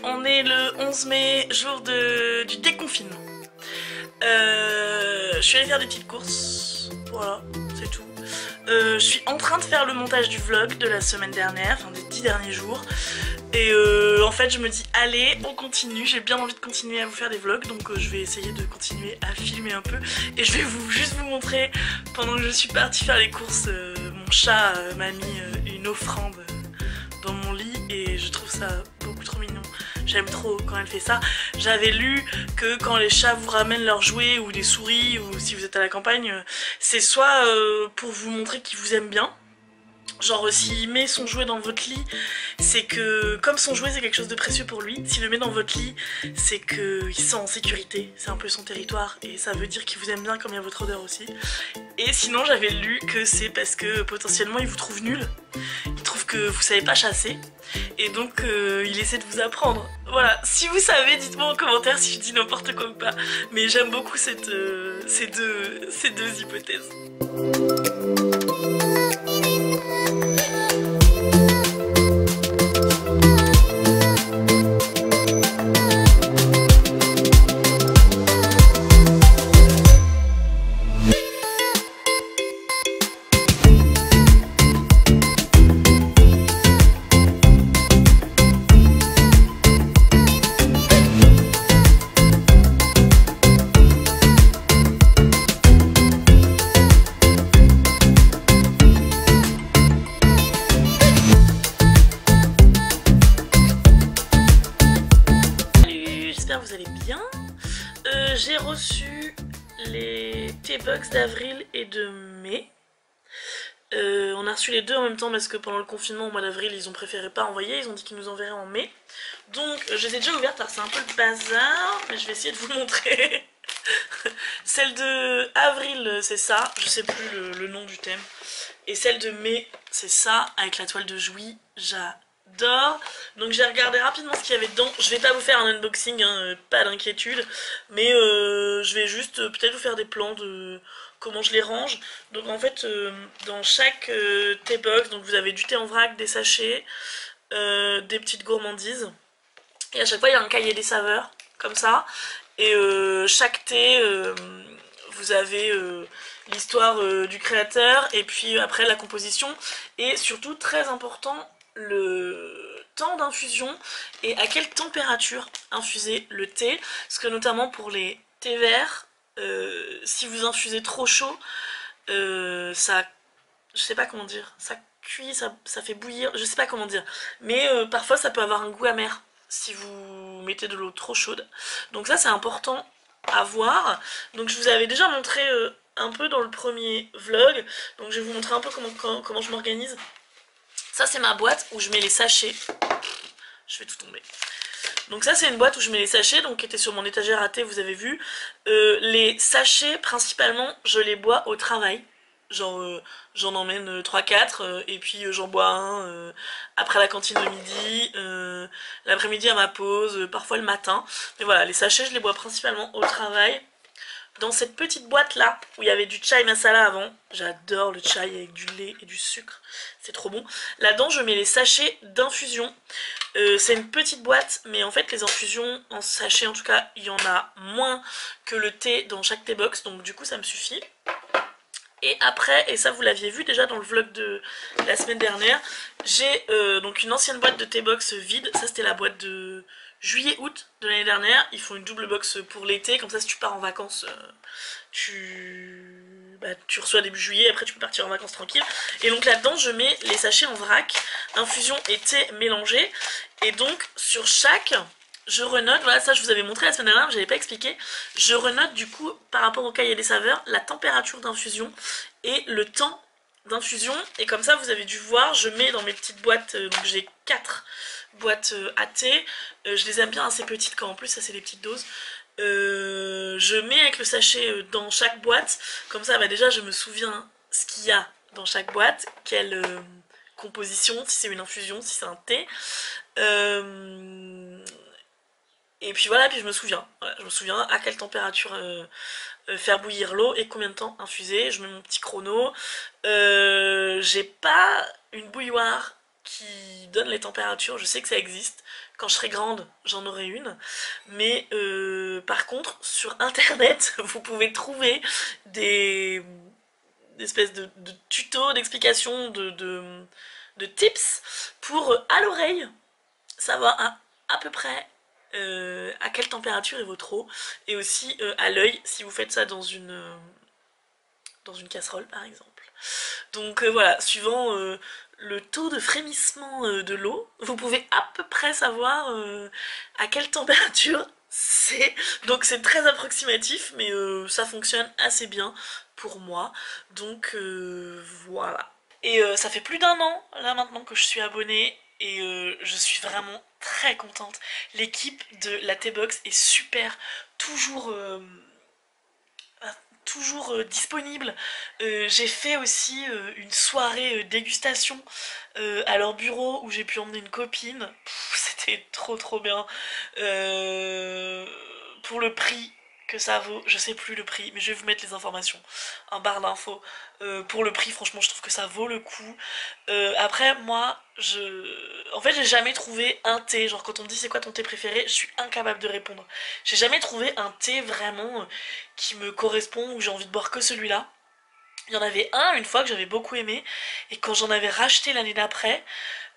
on est le 11 mai, jour du déconfinement. Je suis allée faire des petites courses, voilà, c'est tout. Je suis en train de faire le montage du vlog de la semaine dernière, enfin des 10 derniers jours. Et en fait je me dis allez on continue, j'ai bien envie de continuer à vous faire des vlogs, donc je vais essayer de continuer à filmer un peu. Et je vais juste vous montrer, pendant que je suis partie faire les courses, mon chat m'a mis une offrande dans mon lit et je trouve ça beaucoup trop mignon. J'aime trop quand elle fait ça. J'avais lu que quand les chats vous ramènent leurs jouets ou des souris, ou si vous êtes à la campagne, c'est soit pour vous montrer qu'ils vous aiment bien. Genre s'il met son jouet dans votre lit, c'est que comme son jouet c'est quelque chose de précieux pour lui, s'il le met dans votre lit, c'est qu'il se sent en sécurité, c'est un peu son territoire et ça veut dire qu'il vous aime bien comme il y a votre odeur aussi. Et sinon j'avais lu que c'est parce que potentiellement il vous trouve nul, il trouve que vous savez pas chasser et donc il essaie de vous apprendre. Voilà, si vous savez dites-moi en commentaire si je dis n'importe quoi ou pas, mais j'aime beaucoup ces deux hypothèses. Vous allez bien. J'ai reçu les T-Bucks d'avril et de mai. On a reçu les deux en même temps parce que pendant le confinement au mois d'avril ils ont préféré pas envoyer, ils ont dit qu'ils nous enverraient en mai. Donc je les ai déjà ouvertes, alors c'est un peu le bazar mais je vais essayer de vous le montrer. Celle de avril c'est ça, je sais plus le nom du thème. Et celle de mai c'est ça avec la toile de Jouy, j'adore. Donc j'ai regardé rapidement ce qu'il y avait dedans. Je vais pas vous faire un unboxing, hein, pas d'inquiétude. Mais je vais juste peut-être vous faire des plans de comment je les range. Donc en fait dans chaque thé-box, donc vous avez du thé en vrac, des sachets, des petites gourmandises. Et à chaque fois il y a un cahier des saveurs, comme ça. Et chaque thé, vous avez l'histoire du créateur et puis après la composition. Et surtout très important, le temps d'infusion et à quelle température infuser le thé, parce que notamment pour les thés verts, si vous infusez trop chaud, ça, je sais pas comment dire, ça cuit, ça fait bouillir, je sais pas comment dire, mais parfois ça peut avoir un goût amer si vous mettez de l'eau trop chaude, donc ça c'est important à voir. Donc je vous avais déjà montré un peu dans le premier vlog, donc je vais vous montrer un peu comment je m'organise. Ça c'est ma boîte où je mets les sachets. Je fais tout tomber. Donc ça c'est une boîte où je mets les sachets, donc qui était sur mon étagère à thé, vous avez vu. Les sachets principalement je les bois au travail. Genre j'en emmène 3-4 et puis j'en bois un après la cantine de midi, l'après-midi à ma pause, parfois le matin. Mais voilà, les sachets je les bois principalement au travail. Dans cette petite boîte là, où il y avait du chai masala avant, j'adore le chai avec du lait et du sucre, c'est trop bon. Là-dedans je mets les sachets d'infusion, c'est une petite boîte, mais en fait les infusions en sachet en tout cas, il y en a moins que le thé dans chaque thé box, donc du coup ça me suffit. Et après, et ça vous l'aviez vu déjà dans le vlog de la semaine dernière, j'ai donc une ancienne boîte de thé box vide, ça c'était la boîte de juillet-août de l'année dernière. Ils font une double box pour l'été, comme ça si tu pars en vacances, tu reçois début juillet, après tu peux partir en vacances tranquille. Et donc là-dedans je mets les sachets en vrac, infusion et thé mélangé. Et donc sur chaque, je renote, voilà ça je vous avais montré la semaine dernière mais je n'avais pas expliqué. Je renote du coup par rapport au cahier des saveurs la température d'infusion et le temps d'infusion. Et comme ça vous avez dû voir, je mets dans mes petites boîtes, donc j'ai 4 boîtes à thé, je les aime bien assez petites quand en plus ça c'est des petites doses. Je mets avec le sachet dans chaque boîte, comme ça déjà je me souviens ce qu'il y a dans chaque boîte, quelle composition, si c'est une infusion, si c'est un thé. Et puis voilà, puis je me souviens à quelle température faire bouillir l'eau et combien de temps infuser. Je mets mon petit chrono. J'ai pas une bouilloire qui donne les températures. Je sais que ça existe. Quand je serai grande, j'en aurai une. Mais par contre, sur internet, vous pouvez trouver des espèces de tutos, d'explications, de tips pour à l'oreille savoir à peu près à quelle température est votre eau, et aussi à l'œil si vous faites ça dans une casserole par exemple. Donc voilà, suivant le taux de frémissement de l'eau, vous pouvez à peu près savoir à quelle température c'est. Donc c'est très approximatif, mais ça fonctionne assez bien pour moi. Donc voilà. Et ça fait plus d'1 an là maintenant que je suis abonnée, et je suis vraiment très contente. L'équipe de la T-Box est super, toujours disponible. J'ai fait aussi une soirée dégustation à leur bureau où j'ai pu emmener une copine. C'était trop bien. Pour le prix que ça vaut, je sais plus le prix, mais je vais vous mettre les informations, un barre d'infos. Pour le prix, franchement, je trouve que ça vaut le coup. Après, moi, en fait, j'ai jamais trouvé un thé. Genre, quand on me dit c'est quoi ton thé préféré, je suis incapable de répondre. J'ai jamais trouvé un thé vraiment qui me correspond, ou j'ai envie de boire que celui-là. Il y en avait un une fois que j'avais beaucoup aimé, et quand j'en avais racheté l'année d'après,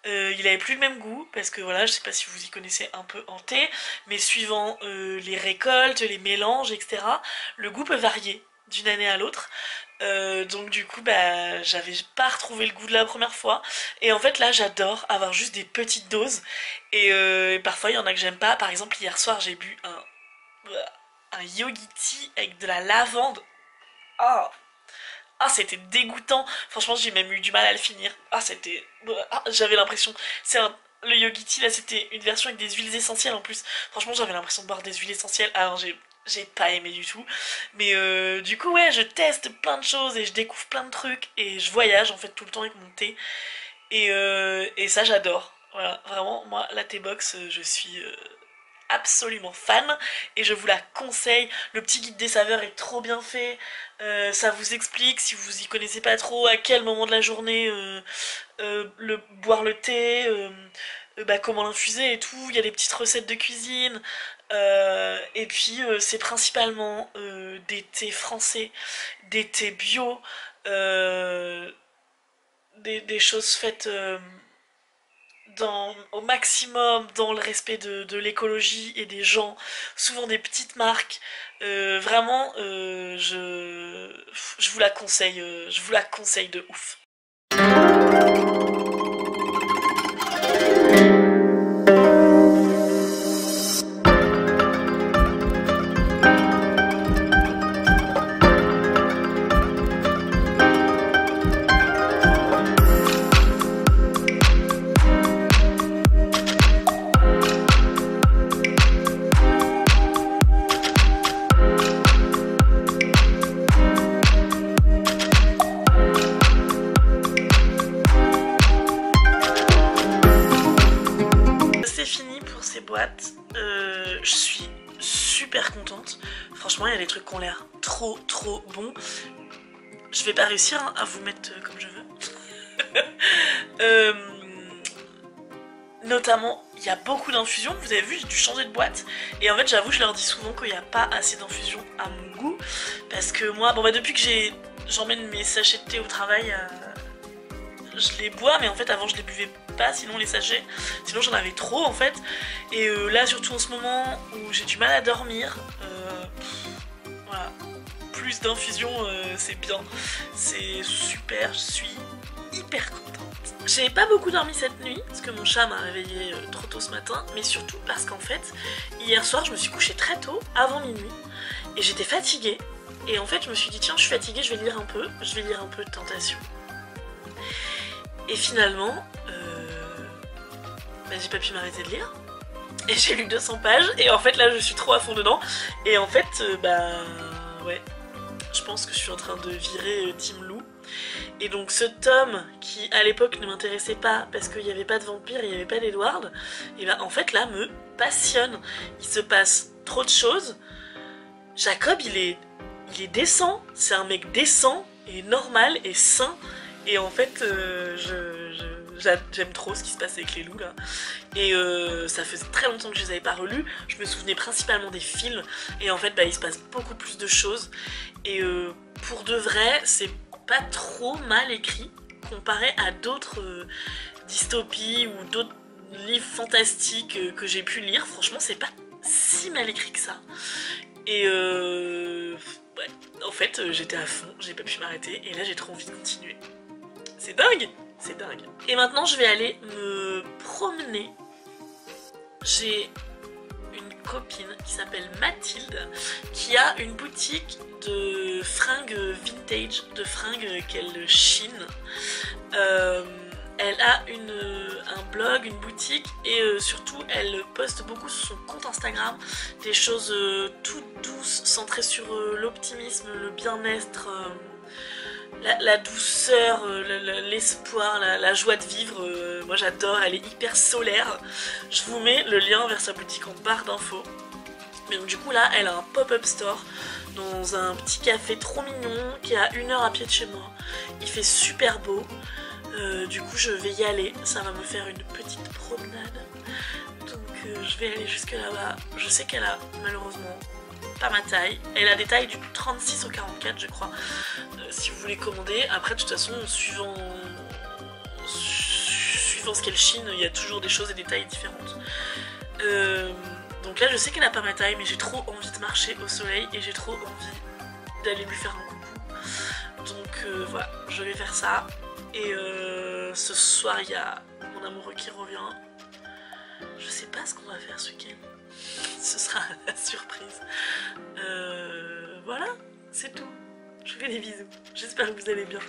il avait plus le même goût, parce que voilà, je sais pas si vous y connaissez un peu en thé, mais suivant les récoltes, les mélanges, etc., le goût peut varier d'une année à l'autre. Donc du coup, bah, j'avais pas retrouvé le goût de la première fois. Et en fait, là, j'adore avoir juste des petites doses. Et parfois, il y en a que j'aime pas. Par exemple, hier soir, j'ai bu un yogi tea avec de la lavande. Ah, ah, c'était dégoûtant. Franchement, j'ai même eu du mal à le finir. Ah, c'était... Ah, j'avais l'impression... Le yogi tea, là, c'était une version avec des huiles essentielles en plus. Franchement, j'avais l'impression de boire des huiles essentielles. Alors, j'ai pas aimé du tout. Mais du coup, ouais, je teste plein de choses et je découvre plein de trucs. Et je voyage, en fait, tout le temps avec mon thé. Et ça, j'adore. Voilà, vraiment, moi, la T-Box, je suis... absolument fan, et je vous la conseille. Le petit guide des saveurs est trop bien fait. Ça vous explique, si vous y connaissez pas trop, à quel moment de la journée boire le thé, bah, comment l'infuser et tout. Il y a des petites recettes de cuisine. Et puis c'est principalement des thés français, des thés bio, des choses faites au maximum dans le respect de l'écologie et des gens, souvent des petites marques. Vraiment, je vous la conseille de ouf. Boîte, je suis super contente. Franchement, il y a des trucs qui ont l'air trop bons. Je vais pas réussir à vous mettre comme je veux. Notamment, il y a beaucoup d'infusions. Vous avez vu, j'ai dû changer de boîte. Et en fait, j'avoue, je leur dis souvent qu'il n'y a pas assez d'infusions à mon goût. Parce que moi, bon bah depuis que j'emmène mes sachets de thé au travail, je les bois, mais en fait avant je les buvais pas, sinon les sachets, sinon j'en avais trop en fait. Et là surtout en ce moment où j'ai du mal à dormir, voilà, plus d'infusion c'est bien, c'est super, je suis hyper contente. J'ai pas beaucoup dormi cette nuit parce que mon chat m'a réveillée trop tôt ce matin, mais surtout parce qu'en fait hier soir je me suis couchée très tôt, avant minuit, et j'étais fatiguée. Et en fait je me suis dit tiens, je suis fatiguée, je vais lire un peu de Tentation. Et finalement, bah, j'ai pas pu m'arrêter de lire. Et j'ai lu 200 pages. Et en fait, là, je suis trop à fond dedans. Et en fait, bah ouais, je pense que je suis en train de virer Team Lou. Et donc ce tome, qui à l'époque ne m'intéressait pas parce qu'il n'y avait pas de vampire, il n'y avait pas d'Edward, et bah en fait là, me passionne. Il se passe trop de choses. Jacob, il est décent. C'est un mec décent et normal et sain. Et en fait, j'aime trop ce qui se passe avec les loups là. Et ça faisait très longtemps que je les avais pas relus. Je me souvenais principalement des films. Et en fait bah, il se passe beaucoup plus de choses. Et pour de vrai c'est pas trop mal écrit comparé à d'autres dystopies ou d'autres livres fantastiques que j'ai pu lire. Franchement c'est pas si mal écrit que ça. Et ouais, en fait j'étais à fond, j'ai pas pu m'arrêter et là j'ai trop envie de continuer. C'est dingue, c'est dingue. Et maintenant je vais aller me promener. J'ai une copine qui s'appelle Mathilde qui a une boutique de fringues vintage, de fringues qu'elle chine. Elle a un blog, une boutique et surtout elle poste beaucoup sur son compte Instagram des choses toutes douces, centrées sur l'optimisme, le bien-être, la douceur, l'espoir, la joie de vivre. Moi j'adore, elle est hyper solaire. Je vous mets le lien vers sa boutique en barre d'infos. Mais donc du coup là elle a un pop-up store dans un petit café trop mignon qui est à 1 heure à pied de chez moi. Il fait super beau. Du coup je vais y aller, ça va me faire une petite promenade. Donc je vais aller jusque là-bas. Je sais qu'elle a malheureusement pas ma taille. Elle a des tailles du 36 au 44 je crois. Si vous voulez commander, après de toute façon suivant ce qu'elle chine, il y a toujours des choses et des tailles différentes. Donc là je sais qu'elle a pas ma taille mais j'ai trop envie de marcher au soleil et j'ai trop envie d'aller lui faire un coucou. Donc voilà, je vais faire ça. Et ce soir il y a mon amoureux qui revient. Je sais pas ce qu'on va faire ce week-end. Ce sera la surprise. Voilà, c'est tout. Je vous fais des bisous. J'espère que vous allez bien.